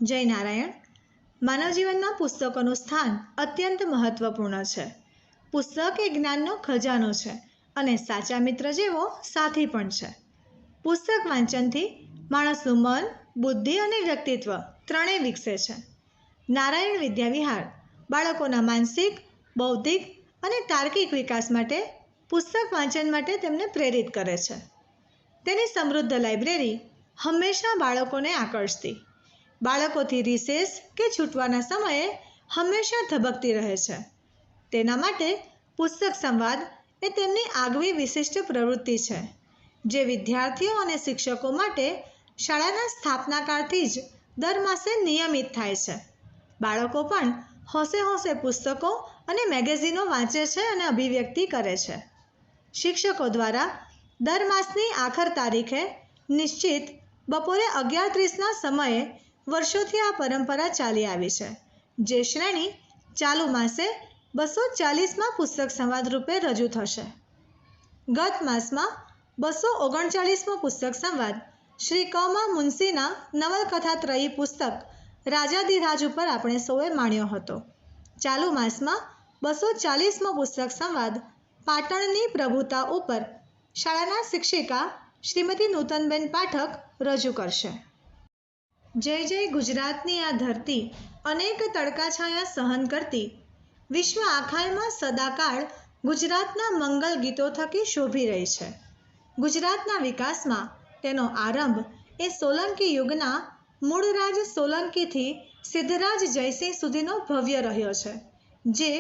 જય નારાયણ. માનવ જીવનમાં પુસ્તકોનું સ્થાન અત્યંત મહત્વપૂર્ણ છે. પુસ્તક એ જ્ઞાનનો ખજાનો છે અને સાચા મિત્ર જેવો સાથી પણ છે. પુસ્તક વાંચનથી માણસનું મન, બુદ્ધિ અને વ્યક્તિત્વ ત્રણેય વિકસે છે. નારાયણ વિદ્યાવિહાર બાળકોના માનસિક, બૌદ્ધિક અને તાર્કિક વિકાસ માટે પુસ્તક વાંચન માટે તેમને પ્રેરિત કરે છે. તેની સમૃદ્ધ લાઇબ્રેરી હંમેશા બાળકોને આકર્ષતી, બાળકોથી રિસેસ કે છૂટવાના સમયે હંમેશા ધબકતી રહે છે. તેના માટે પુસ્તક સંવાદ એ તેમની આગવી વિશિષ્ટ પ્રવૃત્તિ છે, જે વિદ્યાર્થીઓ અને શિક્ષકો માટે શાળાના સ્થાપનાકાળથી જ દર માસે નિયમિત થાય છે. બાળકો પણ હોંશે હોંશે પુસ્તકો અને મેગેઝિનો વાંચે છે અને અભિવ્યક્તિ કરે છે. શિક્ષકો દ્વારા દર માસની આખર તારીખે નિશ્ચિત બપોરે 11:30ના સમયે વર્ષોથી આ પરંપરા ચાલી આવી છે, જે શ્રેણી ચાલુ માસે 240માં પુસ્તક સંવાદ રૂપે રજૂ થશે. ગત માસમાં 239મો પુસ્તક સંવાદ શ્રી ક.મા. મુનશીના નવલકથાત્રયી પુસ્તક રાજાધિરાજ ઉપર આપણે સૌએ માણ્યો હતો. ચાલુ માસમાં 240મો પુસ્તક સંવાદ પાટણની પ્રભુતા ઉપર શાળાના શિક્ષિકા શ્રીમતી નૂતનબેન પાઠક રજૂ કરશે. જય જય ગુજરાતની આ ધરતી અનેક તડકાછાયા સહન કરતી, વિશ્વ આખાયમાં સદાકાળ ગુજરાતના મંગલ ગીતો થકી શોભી રહી છે. ગુજરાતના વિકાસમાં તેનો આરંભ એ સોલંકી યુગના મૂળરાજ સોલંકીથી સિદ્ધરાજ જયસિંહ સુધીનો ભવ્ય રહ્યો છે, જે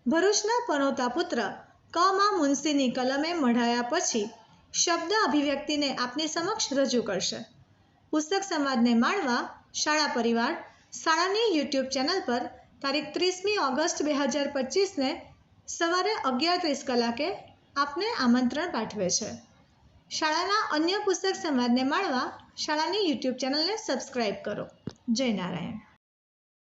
ભરૂચના પનોતા પુત્ર ક.મા. મુનશીની કલમે મઢાયા પછી શબ્દ અભિવ્યક્તિને આપની સમક્ષ રજૂ કરશે. પુસ્તક સંવાદને માણવા શાળા પરિવાર શાળાની યુટ્યુબ ચેનલ પર તારીખ 30મી ઓગસ્ટ 2025ને સવારે 11:30 કલાકે આપને આમંત્રણ પાઠવે છે. શાળાના અન્ય પુસ્તક સંવાદને માણવા શાળાની યુટ્યુબ ચેનલને સબસ્ક્રાઇબ કરો. જય નારાયણ.